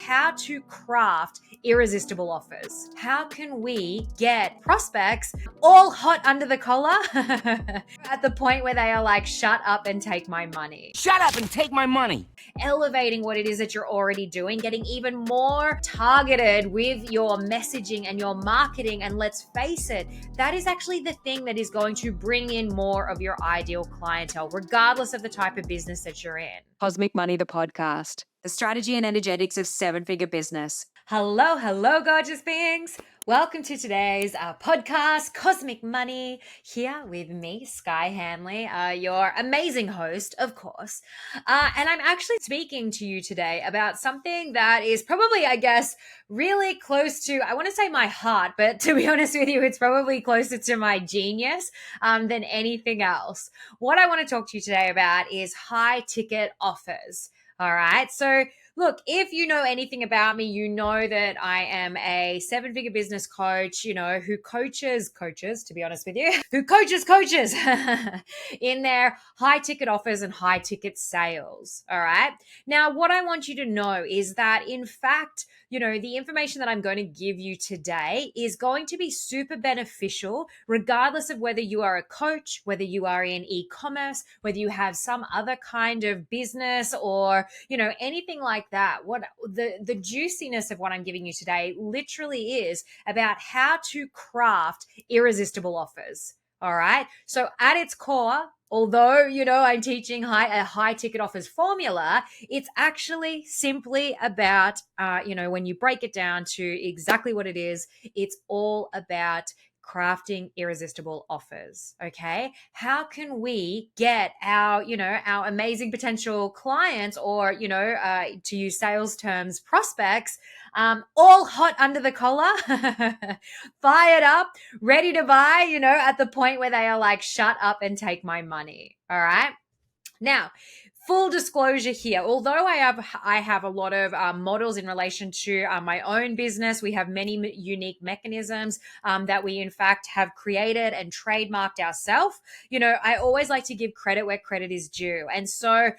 how to craft irresistible offers. How can we get prospects all hot under the collar at the point where they are like, shut up and take my money. Shut up and take my money. Elevating what it is that you're already doing, getting even more targeted with your messaging and your marketing. And let's face it, that is actually the thing that is going to bring in more of your ideal clientele, regardless of the type of business that you're in. Cosmic Money, the podcast, the strategy and energetics of seven-figure business. Hello, gorgeous beings. Welcome to today's podcast, Cosmic Money, here with me, Skye Hanley, your amazing host, of course. And I'm actually speaking to you today about something that is probably, I guess, really close to, I want to say my heart, but to be honest with you, it's probably closer to my genius than anything else. What I want to talk to you today about is high ticket offers. All right. So look, if you know anything about me, you know that I am a seven-figure business coach, who coaches, to be honest with you, who coaches in their high ticket offers and high ticket sales. All right. Now, what I want you to know is that, in fact, the information that I'm going to give you today is going to be super beneficial, regardless of whether you are a coach, whether you are in e-commerce, whether you have some other kind of business or, anything like that. What the juiciness of what I'm giving you today literally is about how to craft irresistible offers. All right. So at its core, although, I'm teaching a high ticket offers formula, it's actually simply about, when you break it down to exactly what it is, it's all about crafting irresistible offers. Okay. How can we get our amazing potential clients or, to use sales terms, prospects, all hot under the collar, fired up, ready to buy, at the point where they are like, shut up and take my money. All right. Now, full disclosure here, although I have a lot of models in relation to my own business, we have many unique mechanisms that we in fact have created and trademarked ourselves. I always like to give credit where credit is due. And so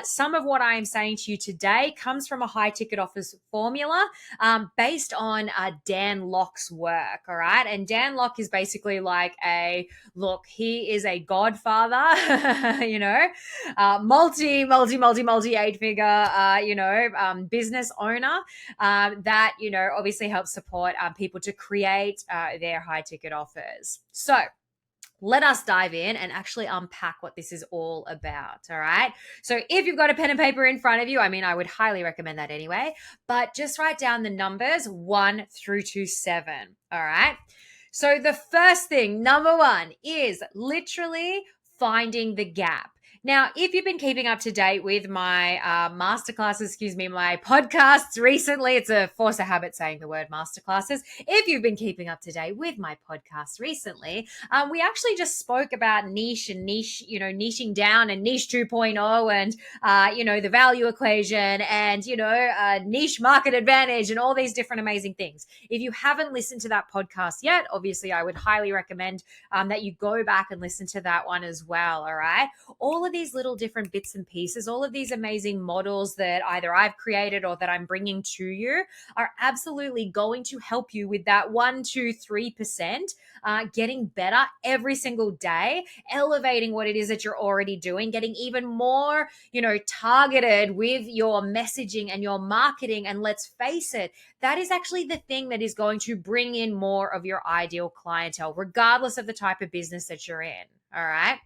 some of what I am saying to you today comes from a high ticket offers formula based on Dan Lok's work. All right. And Dan Lok is basically like he is a godfather, multi 8-figure, business owner that, obviously helps support people to create their high ticket offers. So let us dive in and actually unpack what this is all about. All right. So if you've got a pen and paper in front of you, I would highly recommend that anyway, but just write down the numbers 1 through to 7. All right. So the first thing, number 1, is literally finding the gap. Now, if you've been keeping up to date with my masterclasses, my podcasts recently, it's a force of habit saying the word masterclasses. If you've been keeping up to date with my podcast recently, we actually just spoke about niche, niching down and niche 2.0 and, the value equation and, niche market advantage and all these different amazing things. If you haven't listened to that podcast yet, obviously I would highly recommend that you go back and listen to that one as well. All right. All of these little different bits and pieces, all of these amazing models that either I've created or that I'm bringing to you are absolutely going to help you with that 1, 2, 3%, getting better every single day, elevating what it is that you're already doing, getting even more, targeted with your messaging and your marketing. And let's face it, that is actually the thing that is going to bring in more of your ideal clientele, regardless of the type of business that you're in. All right.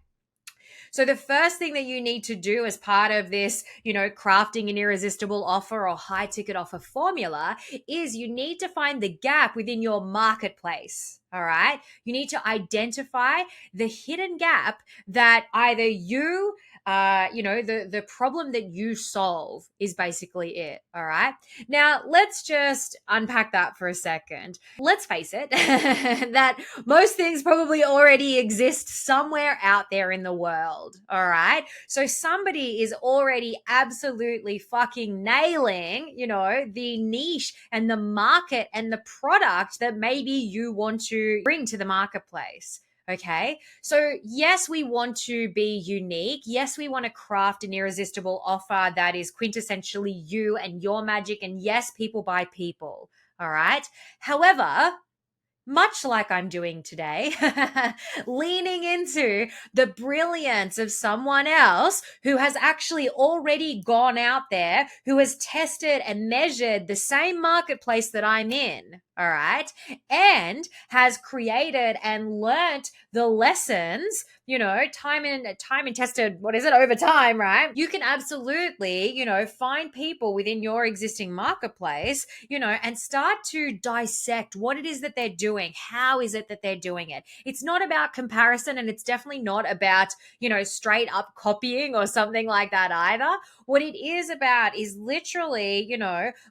So the first thing that you need to do as part of this, crafting an irresistible offer or high ticket offer formula is you need to find the gap within your marketplace. All right. You need to identify the hidden gap that either you, the problem that you solve is basically it. All right. Now let's just unpack that for a second. Let's face it, that most things probably already exist somewhere out there in the world. All right. So somebody is already absolutely fucking nailing, the niche and the market and the product that maybe you want to bring to the marketplace. Okay. So, yes, we want to be unique. Yes, we want to craft an irresistible offer that is quintessentially you and your magic. And yes, people buy people. All right. However, much like I'm doing today, leaning into the brilliance of someone else who has actually already gone out there, who has tested and measured the same marketplace that I'm in, all right, and has created and learnt the lessons, time and tested, what is it, over time, right? You can absolutely, find people within your existing marketplace, and start to dissect what it is that they're doing. How is it that they're doing it? It's not about comparison, and it's definitely not about, straight up copying or something like that either. What it is about is literally,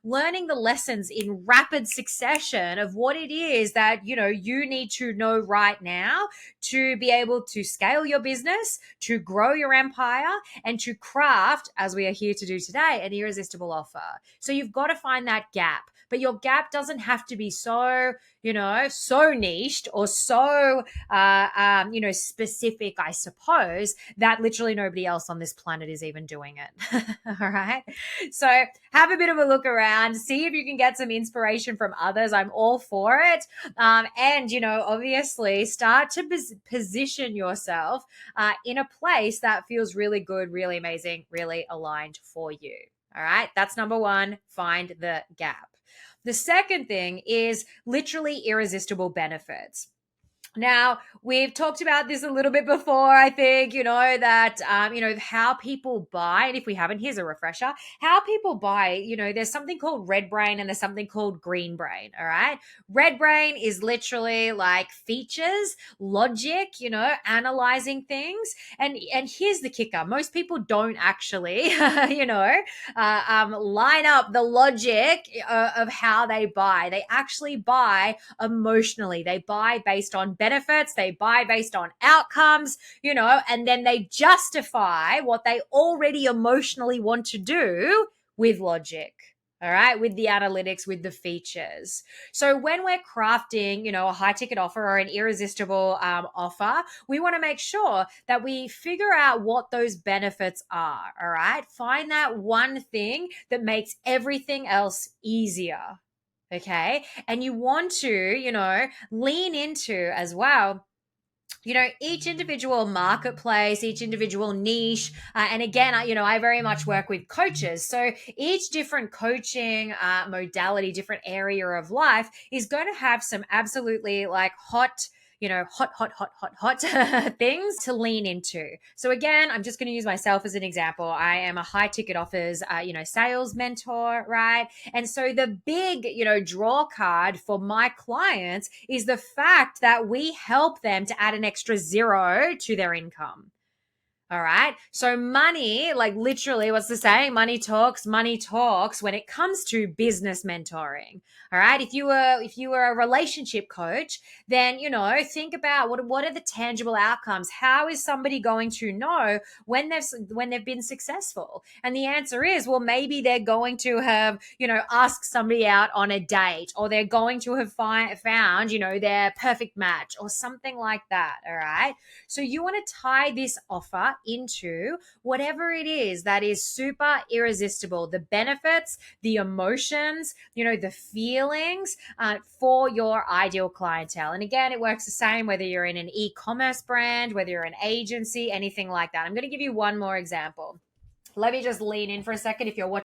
learning the lessons in rapid succession of what it is that, you need to know right now to be able to scale your business, to grow your empire, and to craft, as we are here to do today, an irresistible offer. So you've got to find that gap. But your gap doesn't have to be so, so niched or so, specific, I suppose, that literally nobody else on this planet is even doing it. All right. So have a bit of a look around, see if you can get some inspiration from others. I'm all for it. And, obviously start to position yourself in a place that feels really good, really amazing, really aligned for you. All right. That's number one. Find the gap. The second thing is literally irresistible benefits. Now, we've talked about this a little bit before, I think, that, how people buy. And if we haven't, here's a refresher. How people buy, there's something called red brain and there's something called green brain. All right. Red brain is literally like features, logic, analyzing things. And here's the kicker. Most people don't actually, line up the logic of how they buy. They actually buy emotionally. They buy based on benefits, they buy based on outcomes, and then they justify what they already emotionally want to do with logic. All right, with the analytics, with the features. So when we're crafting, a high ticket offer or an irresistible offer, we want to make sure that we figure out what those benefits are. All right, find that one thing that makes everything else easier. Okay. And you want to, lean into as well, each individual marketplace, each individual niche. And again, I very much work with coaches. So each different coaching modality, different area of life is going to have some absolutely like hot things to lean into. So again, I'm just going to use myself as an example. I am a high ticket offers, sales mentor, right? And so the big, draw card for my clients is the fact that we help them to add an extra zero to their income. All right. So money, like literally, what's the saying? Money talks when it comes to business mentoring. All right. If you were a relationship coach, then, think about what are the tangible outcomes? How is somebody going to know when they've been successful? And the answer is, well, maybe they're going to have, asked somebody out on a date, or they're going to have found, their perfect match or something like that. All right. So you want to tie this offer into whatever it is that is super irresistible, the benefits, the emotions, the feelings for your ideal clientele. And again, it works the same whether you're in an e-commerce brand, whether you're an agency, anything like that. I'm going to give you one more example. Let me just lean in for a second if you're watching.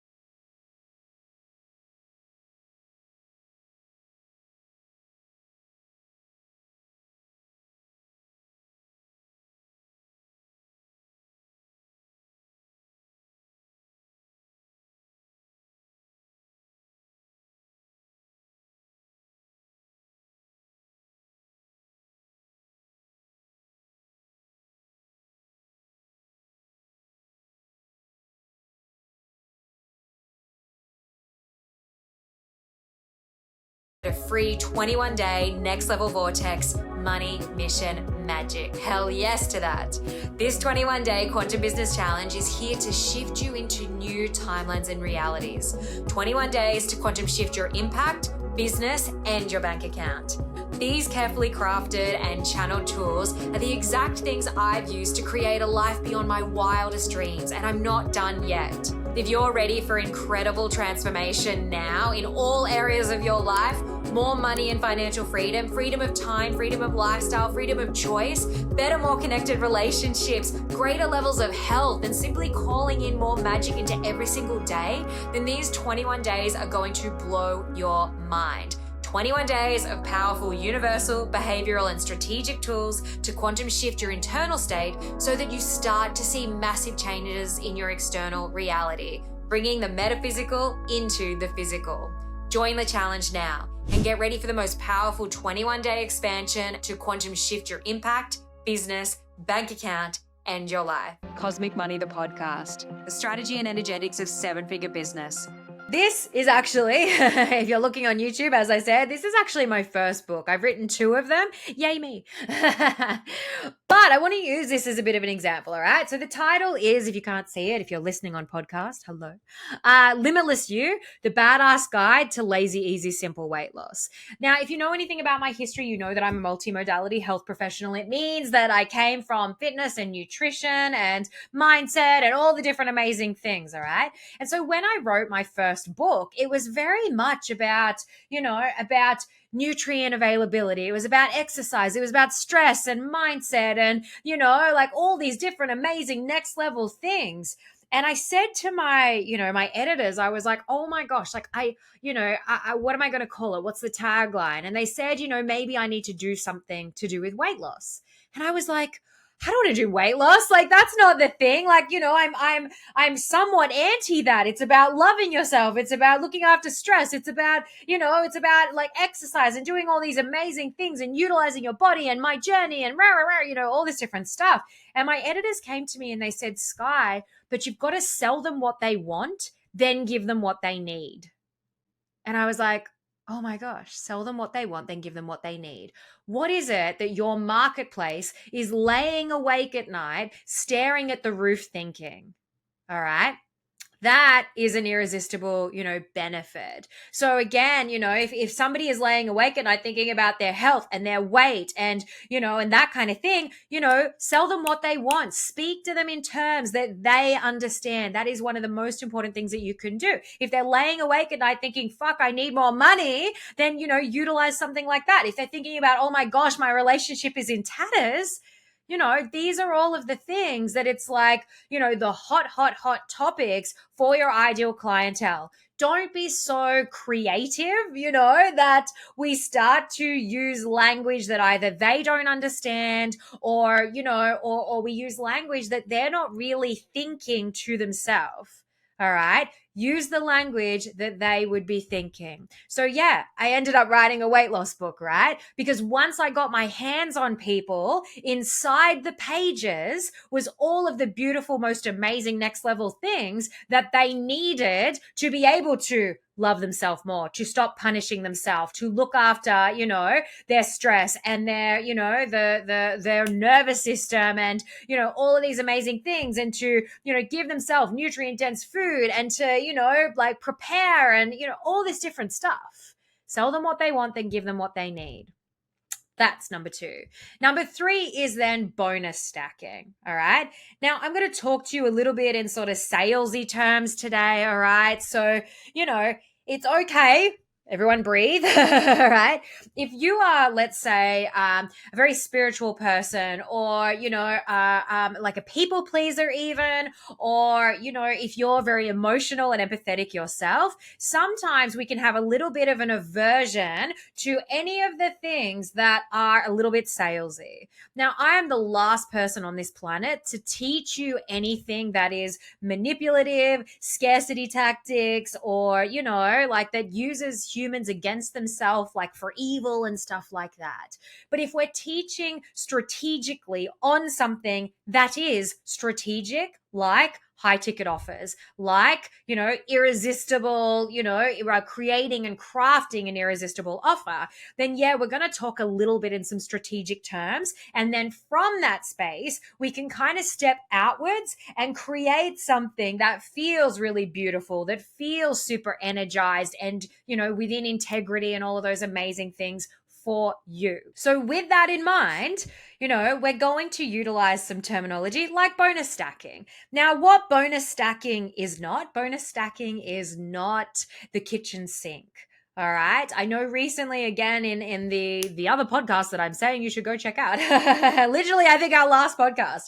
A free 21-day next level vortex money mission magic. Hell yes to that. This 21-day quantum business challenge is here to shift you into new timelines and realities. 21 days to quantum shift your impact, business, and your bank account. These carefully crafted and channeled tools are the exact things I've used to create a life beyond my wildest dreams, and I'm not done yet. If you're ready for incredible transformation now in all areas of your life, more money and financial freedom, freedom of time, freedom of lifestyle, freedom of choice, better, more connected relationships, greater levels of health, and simply calling in more magic into every single day, then these 21 days are going to blow your mind. 21 days of powerful universal, behavioral, and strategic tools to quantum shift your internal state so that you start to see massive changes in your external reality, bringing the metaphysical into the physical. Join the challenge now and get ready for the most powerful 21-day expansion to quantum shift your impact, business, bank account, and your life. Cosmic Money, the podcast, the strategy and energetics of seven-figure business. This is actually, if you're looking on YouTube, as I said, this is actually my first book. I've written 2 of them. Yay me. But I want to use this as a bit of an example, all right? So the title is, if you can't see it, if you're listening on podcast, hello, Limitless You, The Badass Guide to Lazy, Easy, Simple Weight Loss. Now, if you know anything about my history, you know that I'm a multimodality health professional. It means that I came from fitness and nutrition and mindset and all the different amazing things, all right? And so when I wrote my first book, it was very much about, about nutrient availability. It was about exercise. It was about stress and mindset and, like all these different amazing next level things. And I said to my, my editors, I was like, oh my gosh, like I what am I going to call it? What's the tagline? And they said, maybe I need to do something to do with weight loss. And I was like, I don't want to do weight loss. Like, that's not the thing. Like, I'm somewhat anti that. It's about loving yourself. It's about looking after stress. It's about, it's about like exercise and doing all these amazing things and utilizing your body and my journey and all this different stuff. And my editors came to me and they said, Skye, but you've got to sell them what they want, then give them what they need. And I was like, oh my gosh, sell them what they want, then give them what they need. What is it that your marketplace is laying awake at night, staring at the roof thinking? All right. That is an irresistible, benefit. So again, if somebody is laying awake at night thinking about their health and their weight and, and that kind of thing, sell them what they want. Speak to them in terms that they understand. That is one of the most important things that you can do. If they're laying awake at night thinking, fuck, I need more money, then, utilize something like that. If they're thinking about, oh my gosh, my relationship is in tatters, these are all of the things that it's like, the hot topics for your ideal clientele. Don't be so creative, that we start to use language that either they don't understand or, or we use language that they're not really thinking to themselves. All right. Use the language that they would be thinking. So yeah, I ended up writing a weight loss book, right? Because once I got my hands on people, inside the pages was all of the beautiful, most amazing next level things that they needed to be able to love themselves more, to stop punishing themselves, to look after, their stress and their, their nervous system and, all of these amazing things and to, give themselves nutrient dense food and to, like prepare and, all this different stuff. Sell them what they want, then give them what they need. That's number 2. Number 3 is then bonus stacking. All right. Now I'm going to talk to you a little bit in sort of salesy terms today. All right. So, it's okay. Everyone breathe. All right. If you are, let's say, a very spiritual person or, like a people pleaser even, or, if you're very emotional and empathetic yourself, sometimes we can have a little bit of an aversion to any of the things that are a little bit salesy. Now, I am the last person on this planet to teach you anything that is manipulative, scarcity tactics, or, like that uses humans against themselves, like for evil and stuff like that. But if we're teaching strategically on something that is strategic, like high ticket offers, like, irresistible, creating and crafting an irresistible offer, then yeah, we're going to talk a little bit in some strategic terms. And then from that space, we can kind of step outwards and create something that feels really beautiful, that feels super energized and, within integrity and all of those amazing things for you. So with that in mind, we're going to utilize some terminology like bonus stacking. Now, what bonus stacking is not the kitchen sink. All right. I know recently, again, in the other podcast that I'm saying you should go check out. Literally, I think our last podcast.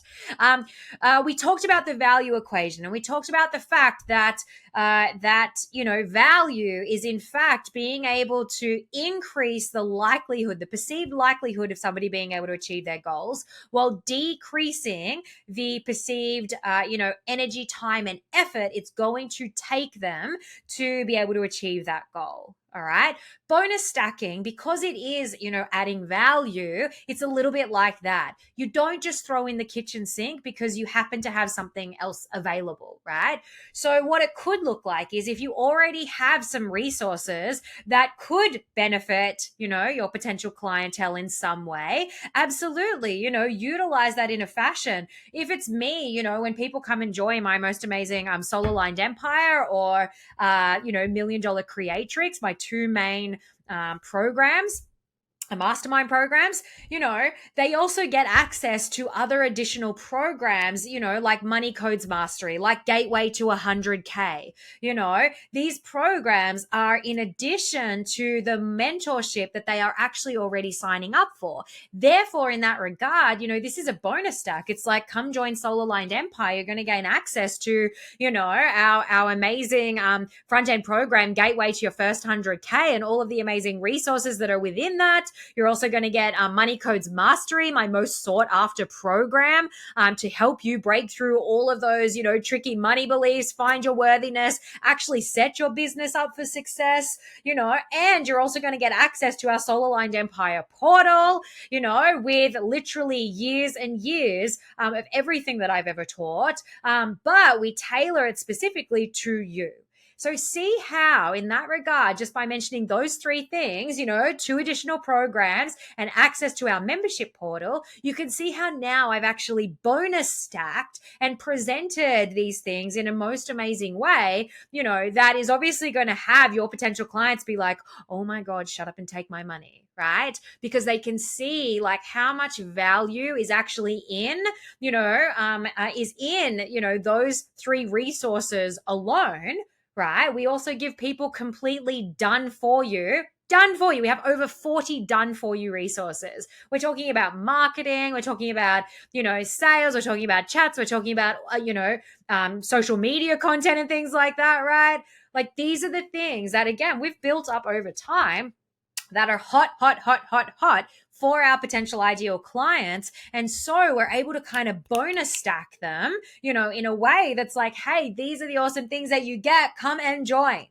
We talked about the value equation, and we talked about the fact that value is in fact being able to increase the perceived likelihood of somebody being able to achieve their goals, while decreasing the perceived, energy, time, and effort it's going to take them to be able to achieve that goal. All right. Bonus stacking, because it is, adding value, it's a little bit like that. You don't just throw in the kitchen sink because you happen to have something else available, right? So what it could look like is if you already have some resources that could benefit, your potential clientele in some way, absolutely, utilize that in a fashion. If it's me, when people come and join my most amazing solo lined empire or, $1 Million Creatrix, my two main programs, mastermind programs, they also get access to other additional programs, like Money Codes Mastery, like Gateway to 100K. These programs are in addition to the mentorship that they are actually already signing up for. Therefore, in that regard, this is a bonus stack. It's like, come join Soul Aligned Empire. You're going to gain access to, our amazing front end program, Gateway to your first 100K, and all of the amazing resources that are within that. You're also going to get Money Codes Mastery, my most sought after program, to help you break through all of those, tricky money beliefs, find your worthiness, actually set your business up for success, and you're also going to get access to our Soul Aligned Empire portal, with literally years and years of everything that I've ever taught. But we tailor it specifically to you. So see how, in that regard, just by mentioning those three things, 2 additional programs and access to our membership portal, you can see how now I've actually bonus stacked and presented these things in a most amazing way, that is obviously going to have your potential clients be like, oh my God, shut up and take my money, right? Because they can see like how much value is actually in, those 3 resources alone. Right? We also give people completely done for you. We have over 40 done for you resources. We're talking about marketing. We're talking about, sales. We're talking about chats. We're talking about, social media content and things like that, right? Like these are the things that, again, we've built up over time that are hot for our potential ideal clients. And so we're able to kind of bonus stack them, in a way that's like, hey, these are the awesome things that you get. Come and join.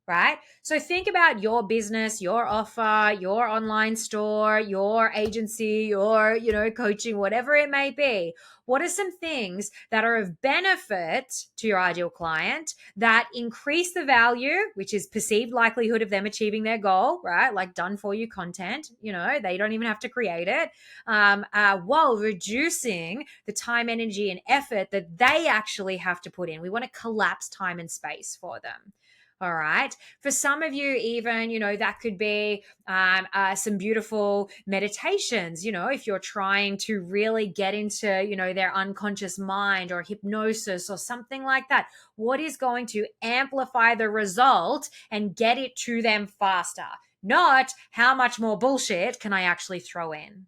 Right? So think about your business, your offer, your online store, your agency, your, coaching, whatever it may be. What are some things that are of benefit to your ideal client that increase the value, which is perceived likelihood of them achieving their goal, right? Like done for you content, they don't even have to create it, while reducing the time, energy, and effort that they actually have to put in. We want to collapse time and space for them. All right. For some of you, even, that could be some beautiful meditations, if you're trying to really get into, their unconscious mind or hypnosis or something like that. What is going to amplify the result and get it to them faster? Not how much more bullshit can I actually throw in?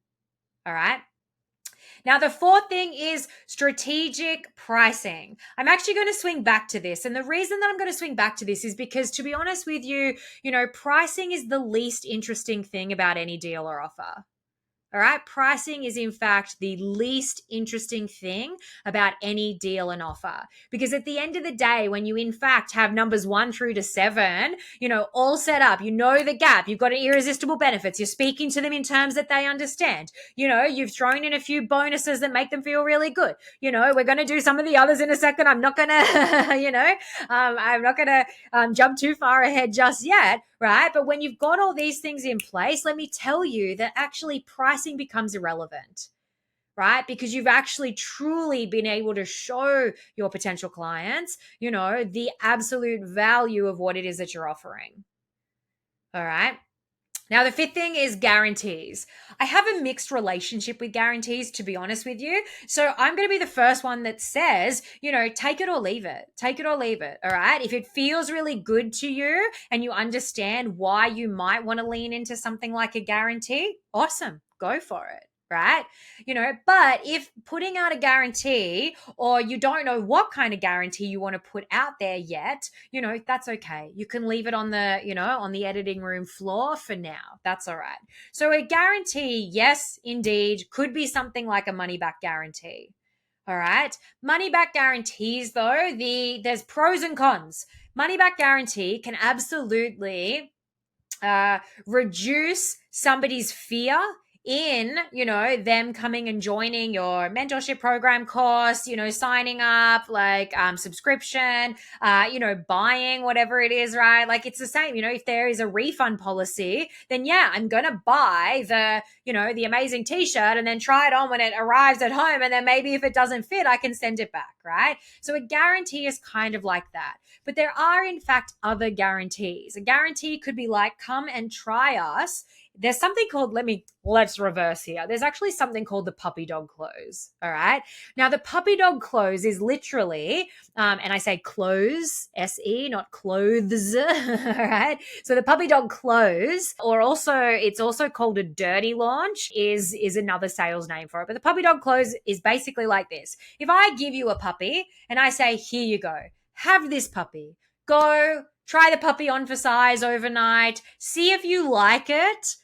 All right. Now, the 4th thing is strategic pricing. I'm actually going to swing back to this. And the reason that I'm going to swing back to this is because, to be honest with you, pricing is the least interesting thing about any deal or offer. All right. Pricing is, in fact, the least interesting thing about any deal and offer. Because at the end of the day, when you, in fact, have numbers 1 through to 7, all set up, the gap, you've got irresistible benefits, you're speaking to them in terms that they understand, you've thrown in a few bonuses that make them feel really good. We're going to do some of the others in a second. I'm not going to, I'm not going to jump too far ahead just yet. Right. But when you've got all these things in place, let me tell you that actually pricing becomes irrelevant, right? Because you've actually truly been able to show your potential clients, the absolute value of what it is that you're offering. All right. Now, the fifth thing is guarantees. I have a mixed relationship with guarantees, to be honest with you. So I'm going to be the first one that says, take it or leave it. Take it or leave it. All right. If it feels really good to you and you understand why you might want to lean into something like a guarantee, awesome. Go for it. Right. But if putting out a guarantee or you don't know what kind of guarantee you want to put out there yet, that's okay. You can leave it on the editing room floor for now. That's all right. So a guarantee, yes, indeed, could be something like a money back guarantee. All right. Money back guarantees, though, there's pros and cons. Money back guarantee can absolutely reduce somebody's fear in them coming and joining your mentorship program course, signing up, like subscription, buying whatever it is, right? Like it's the same. If there is a refund policy, then yeah, I'm gonna buy the amazing t-shirt and then try it on when it arrives at home, and then maybe if it doesn't fit, I can send it back, right? So a guarantee is kind of like that. But there are in fact other guarantees. A guarantee could be like, come and try us. There's something called, let's reverse here. There's actually something called the puppy dog close. All right. Now, the puppy dog close is literally, and I say close, S-E, not clothes. All right. So the puppy dog close, or it's also called a dirty launch, is another sales name for it. But the puppy dog close is basically like this. If I give you a puppy and I say, here you go, have this puppy, go try the puppy on for size overnight, see if you like it,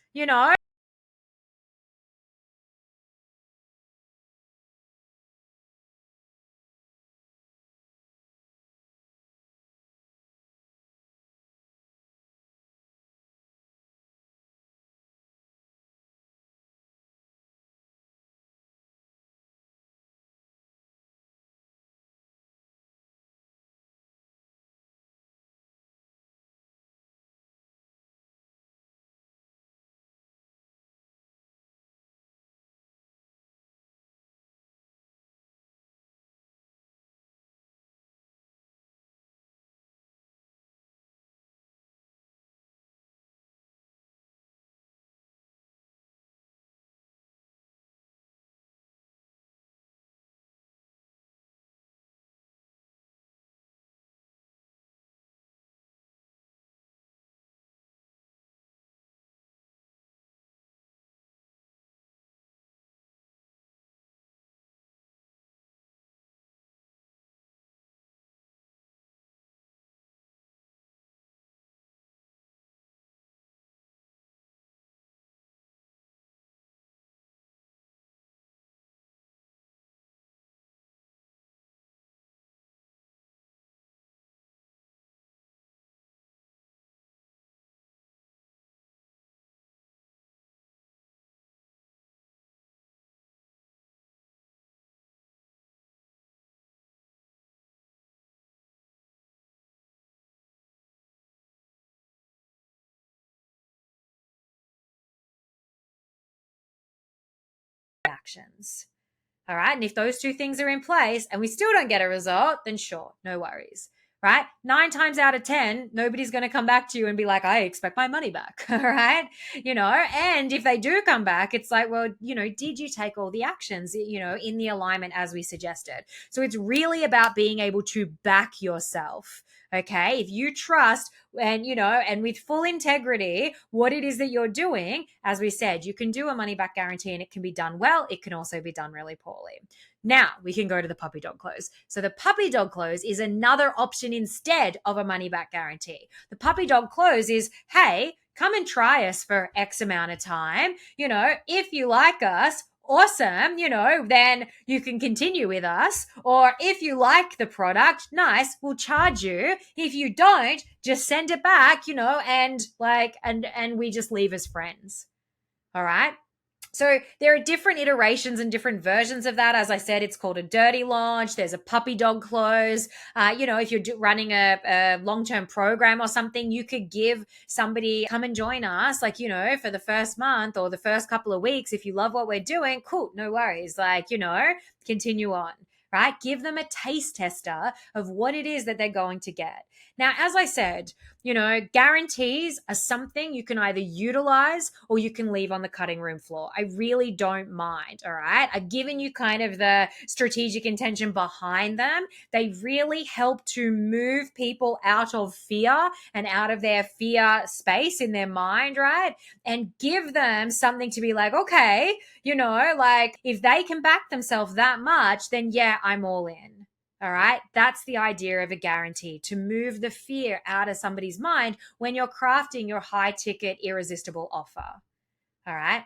actions. All right. And if those two things are in place and we still don't get a result, then sure, no worries. Right? 9 times out of 10, nobody's going to come back to you and be like, I expect my money back. All right. And if they do come back, it's like, well, did you take all the actions, in the alignment as we suggested? So it's really about being able to back yourself. Okay. If you trust and with full integrity, what it is that you're doing, as we said, you can do a money back guarantee and it can be done well. It can also be done really poorly. Now we can go to the puppy dog close. So the puppy dog close is another option instead of a money back guarantee. The puppy dog close is, hey, come and try us for X amount of time. If you like us, awesome, then you can continue with us. Or if you like the product, nice, we'll charge you. If you don't, just send it back, and we just leave as friends. All right. So there are different iterations and different versions of that. As I said, it's called a dirty launch. There's a puppy dog close. If you're running a long-term program or something, you could give somebody, come and join us, for the first month or the first couple of weeks. If you love what we're doing, cool, no worries. Continue on. Right? Give them a taste tester of what it is that they're going to get. Now, as I said, guarantees are something you can either utilize or you can leave on the cutting room floor. I really don't mind. All right. I've given you kind of the strategic intention behind them. They really help to move people out of fear and out of their fear space in their mind, right? And give them something to be like, okay, like if they can back themselves that much, then yeah, I'm all in. All right. That's the idea of a guarantee, to move the fear out of somebody's mind when you're crafting your high ticket irresistible offer. All right.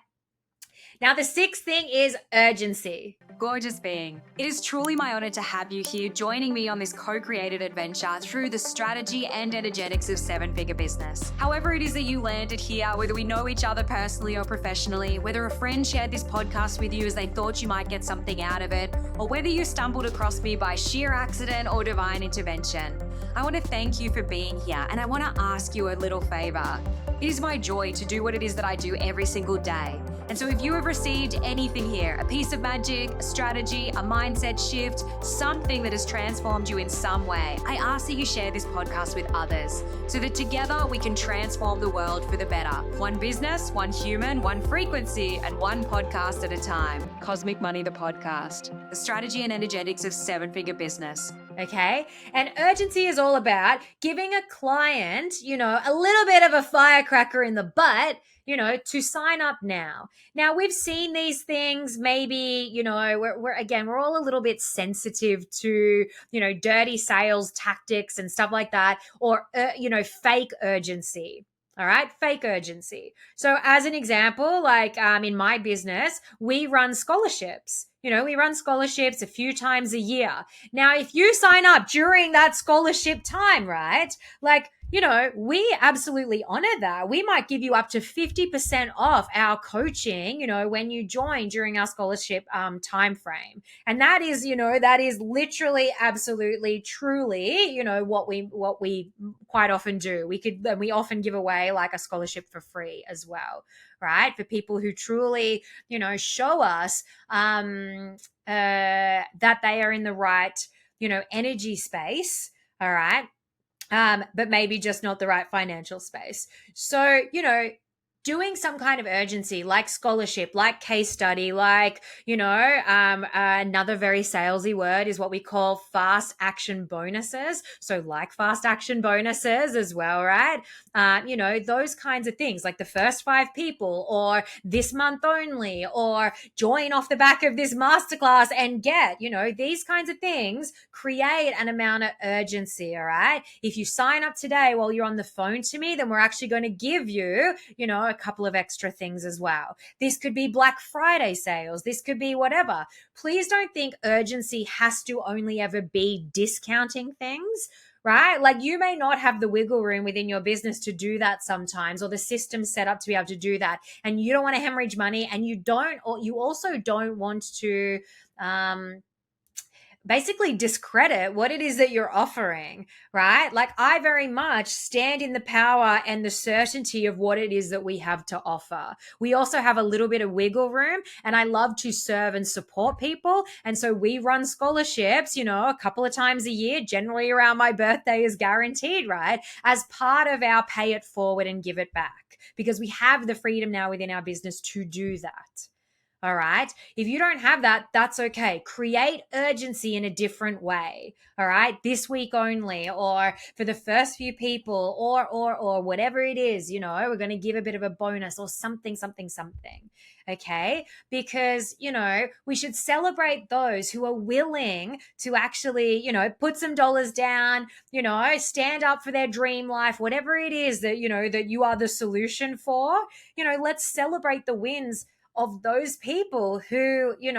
Now, the sixth thing is urgency. Gorgeous being. It is truly my honor to have you here joining me on this co-created adventure through the strategy and energetics of seven-figure business. However it is that you landed here, whether we know each other personally or professionally, whether a friend shared this podcast with you as they thought you might get something out of it, or whether you stumbled across me by sheer accident or divine intervention, I want to thank you for being here, and I want to ask you a little favor. It is my joy to do what it is that I do every single day. And so if you have received anything here, a piece of magic, a strategy, a mindset shift, something that has transformed you in some way, I ask that you share this podcast with others so that together we can transform the world for the better. One business, one human, one frequency, and one podcast at a time. Cosmic Money, the podcast. The strategy and energetics of seven-figure business. Okay. And urgency is all about giving a client, a little bit of a firecracker in the butt, to sign up now. Now, we've seen these things, maybe, we're all a little bit sensitive to, dirty sales tactics and stuff like that, or, fake urgency. All right. Fake urgency. So as an example, like in my business, we run scholarships. We run scholarships a few times a year. Now, if you sign up during that scholarship time, right? Like, we absolutely honor that. We might give you up to 50% off our coaching, when you join during our scholarship time frame. And that is literally, absolutely, truly, what we quite often do. We often give away like a scholarship for free as well, right? For people who truly, show us that they are in the right, energy space, all right? But maybe just not the right financial space. So, doing some kind of urgency, like scholarship, like case study, like, another very salesy word is what we call fast action bonuses. So like fast action bonuses as well, right? Those kinds of things, like the first 5 people, or this month only, or join off the back of this masterclass and get, these kinds of things create an amount of urgency. All right. If you sign up today while you're on the phone to me, then we're actually going to give you, a couple of extra things as well. This could be Black Friday sales. This could be whatever. Please don't think urgency has to only ever be discounting things, right? Like, you may not have the wiggle room within your business to do that sometimes, or the system set up to be able to do that. And you don't want to hemorrhage money, and you also don't want to, basically discredit what it is that you're offering, right? Like, I very much stand in the power and the certainty of what it is that we have to offer. We also have a little bit of wiggle room, and I love to serve and support people. And so we run scholarships, a couple of times a year, generally around my birthday is guaranteed, right? As part of our pay it forward and give it back, because we have the freedom now within our business to do that. All right. If you don't have that, that's okay. Create urgency in a different way. All right. This week only, or for the first few people, or whatever it is, we're going to give a bit of a bonus or something. Okay. Because, we should celebrate those who are willing to actually, put some dollars down, stand up for their dream life, whatever it is that, that you are the solution for. Let's celebrate the wins of those people who, who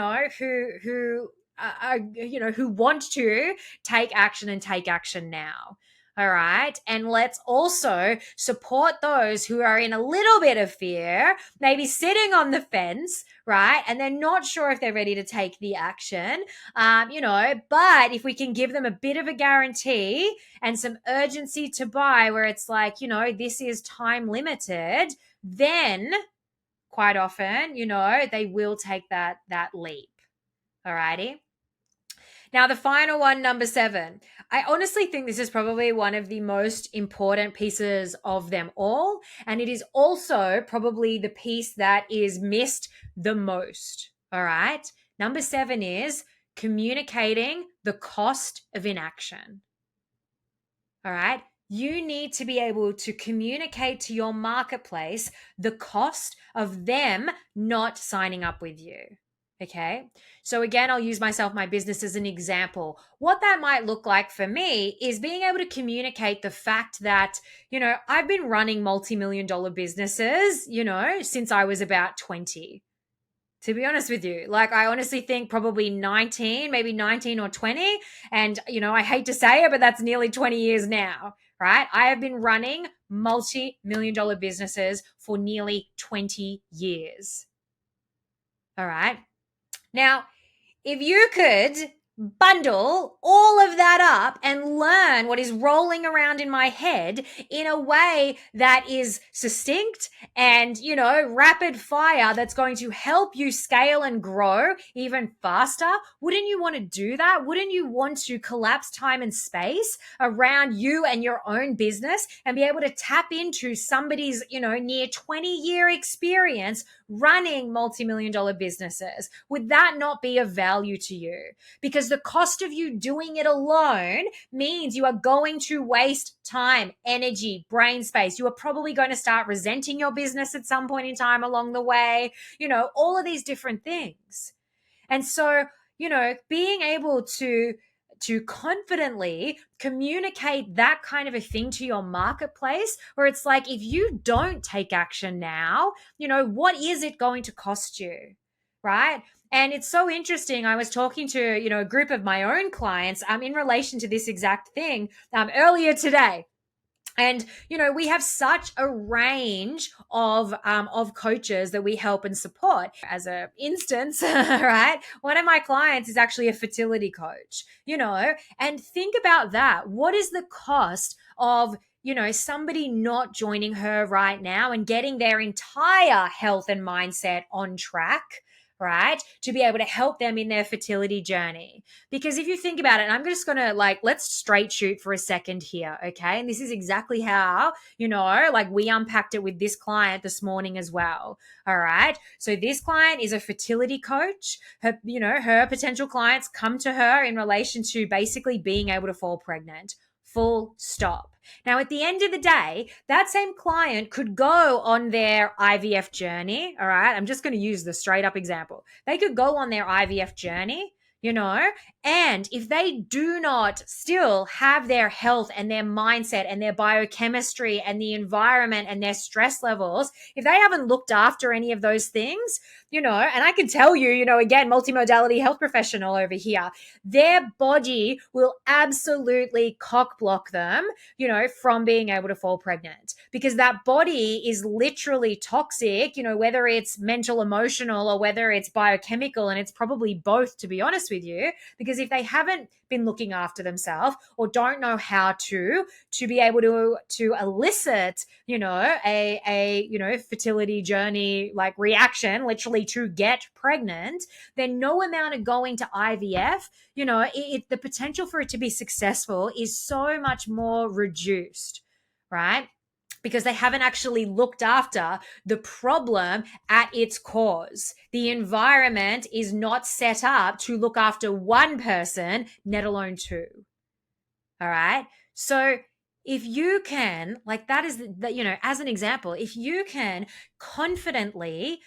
want to take action now. All right. And let's also support those who are in a little bit of fear, maybe sitting on the fence, right? And they're not sure if they're ready to take the action, but if we can give them a bit of a guarantee and some urgency to buy, where it's like, this is time limited, then quite often, they will take that leap. All righty. Now, the final one, number 7. I honestly think this is probably one of the most important pieces of them all. And it is also probably the piece that is missed the most. All right. Number 7 is communicating the cost of inaction. All right. You need to be able to communicate to your marketplace the cost of them not signing up with you. Okay. So again, I'll use my business as an example. What that might look like for me is being able to communicate the fact that, I've been running multi-million dollar businesses, since I was about 20. To be honest with you, like I honestly think probably 19, maybe 19 or 20. And, I hate to say it, but that's nearly 20 years now, right? I have been running multi-million dollar businesses for nearly 20 years. All right. Now, if you could bundle all of that up and learn what is rolling around in my head in a way that is succinct and, rapid fire, that's going to help you scale and grow even faster, wouldn't you want to do that? Wouldn't you want to collapse time and space around you and your own business and be able to tap into somebody's, near 20-year experience running multi-million dollar businesses? Would that not be of value to you? Because the cost of you doing it alone means you are going to waste time, energy, brain space. You are probably going to start resenting your business at some point in time along the way, all of these different things. And so, being able to confidently communicate that kind of a thing to your marketplace, where it's like, if you don't take action now, what is it going to cost you? Right? And it's so interesting. I was talking to, a group of my own clients in relation to this exact thing earlier today. And, we have such a range of coaches that we help and support. As an instance, right? One of my clients is actually a fertility coach, and think about that. What is the cost of somebody not joining her right now and getting their entire health and mindset on track, right? To be able to help them in their fertility journey. Because if you think about it, and I'm just going to let's straight shoot for a second here. Okay. And this is exactly how, we unpacked it with this client this morning as well. All right. So this client is a fertility coach. Her potential clients come to her in relation to basically being able to fall pregnant. Full stop. Now, at the end of the day, that same client could go on their IVF journey. All right. I'm just going to use the straight up example. They could go on their IVF journey, and if they do not still have their health and their mindset and their biochemistry and the environment and their stress levels, if they haven't looked after any of those things, and I can tell you, again, multimodality health professional over here, their body will absolutely cock block them, from being able to fall pregnant, because that body is literally toxic, whether it's mental, emotional, or whether it's biochemical. And it's probably both, to be honest with you, because if they haven't been looking after themselves or don't know how to be able to elicit, a fertility journey reaction, literally to get pregnant, then no amount of going to IVF, the potential for it to be successful is so much more reduced, right? Because they haven't actually looked after the problem at its cause. The environment is not set up to look after one person, let alone two. All right. So if you can, that is, as an example, if you can confidently,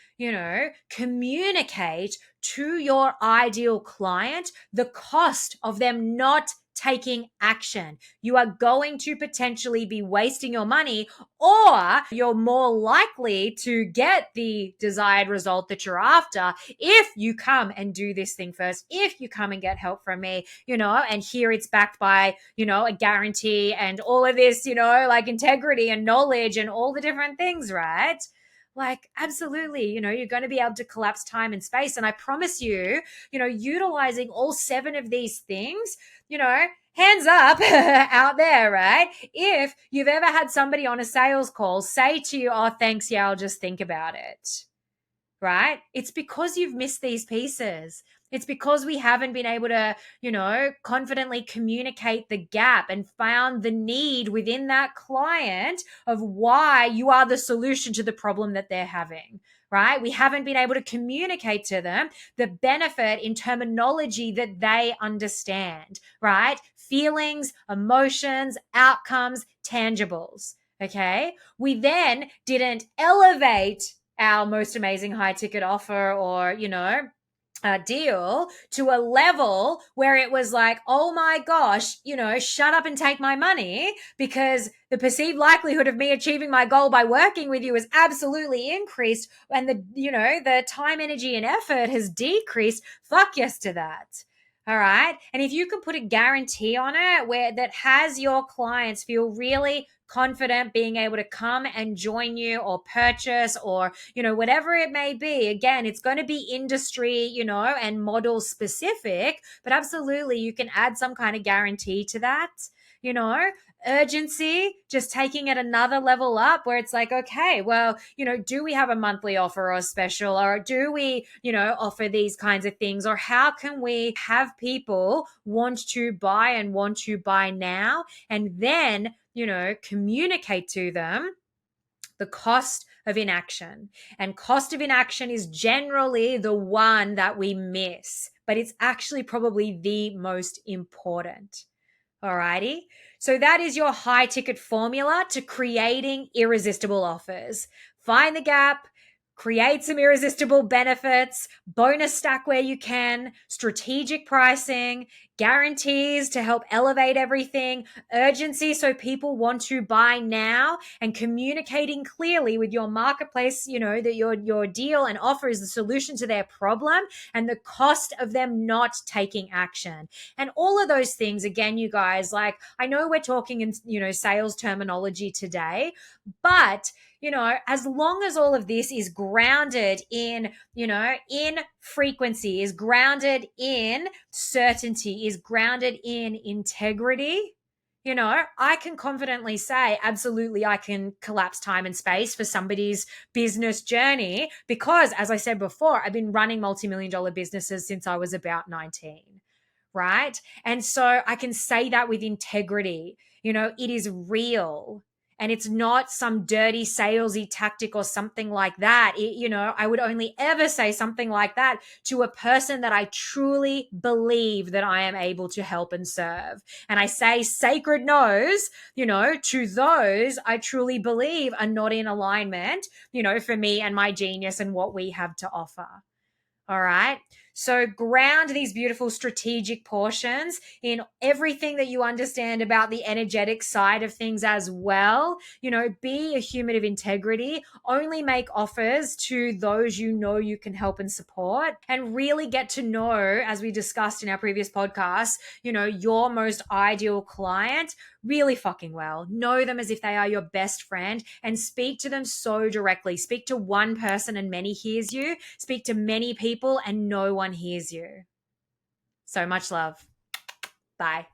communicate to your ideal client the cost of them not taking action, you are going to potentially be wasting your money, or you're more likely to get the desired result that you're after if you come and do this thing first, if you come and get help from me, and here it's backed by, a guarantee and all of this, integrity and knowledge and all the different things, right? Absolutely, you're going to be able to collapse time and space. And I promise you, utilizing all 7 of these things, hands up out there, right? If you've ever had somebody on a sales call say to you, oh, thanks, yeah, I'll just think about it, right? It's because you've missed these pieces. It's because we haven't been able to, confidently communicate the gap and found the need within that client of why you are the solution to the problem that they're having, right? We haven't been able to communicate to them the benefit in terminology that they understand, right? Feelings, emotions, outcomes, tangibles. Okay. We then didn't elevate our most amazing high ticket offer or, deal to a level where it was like, oh my gosh, shut up and take my money, because the perceived likelihood of me achieving my goal by working with you is absolutely increased, and the time, energy, and effort has decreased. Fuck yes to that. All right. And if you can put a guarantee on it where that has your clients feel really confident being able to come and join you or purchase or, whatever it may be. Again, it's going to be industry, and model specific, but absolutely you can add some kind of guarantee to that, urgency, just taking it another level up where it's like, okay, well, do we have a monthly offer or a special, or do we, offer these kinds of things, or how can we have people want to buy and want to buy now, and then, communicate to them the cost of inaction. And cost of inaction is generally the one that we miss, but it's actually probably the most important. Alrighty. So that is your high ticket formula to creating irresistible offers. Find the gap, create some irresistible benefits, bonus stack where you can, strategic pricing, guarantees to help elevate everything, urgency so people want to buy now, and communicating clearly with your marketplace, that your deal and offer is the solution to their problem and the cost of them not taking action. And all of those things, again, you guys, like, I know we're talking in, sales terminology today, but as long as all of this is grounded in, in frequency, is grounded in certainty, is grounded in integrity, I can confidently say, absolutely, I can collapse time and space for somebody's business journey because, as I said before, I've been running multi-million-dollar businesses since I was about 19. Right. And so I can say that with integrity. It is real. And it's not some dirty salesy tactic or something like that. I would only ever say something like that to a person that I truly believe that I am able to help and serve. And I say sacred no's, to those I truly believe are not in alignment, for me and my genius and what we have to offer. All right. So ground these beautiful strategic portions in everything that you understand about the energetic side of things as well. Be a human of integrity, only make offers to those you can help and support, and really get to know, as we discussed in our previous podcast, your most ideal client really fucking well. Know them as if they are your best friend and speak to them so directly. Speak to one person and many hears you. Speak to many people and no one hears you. So much love. Bye.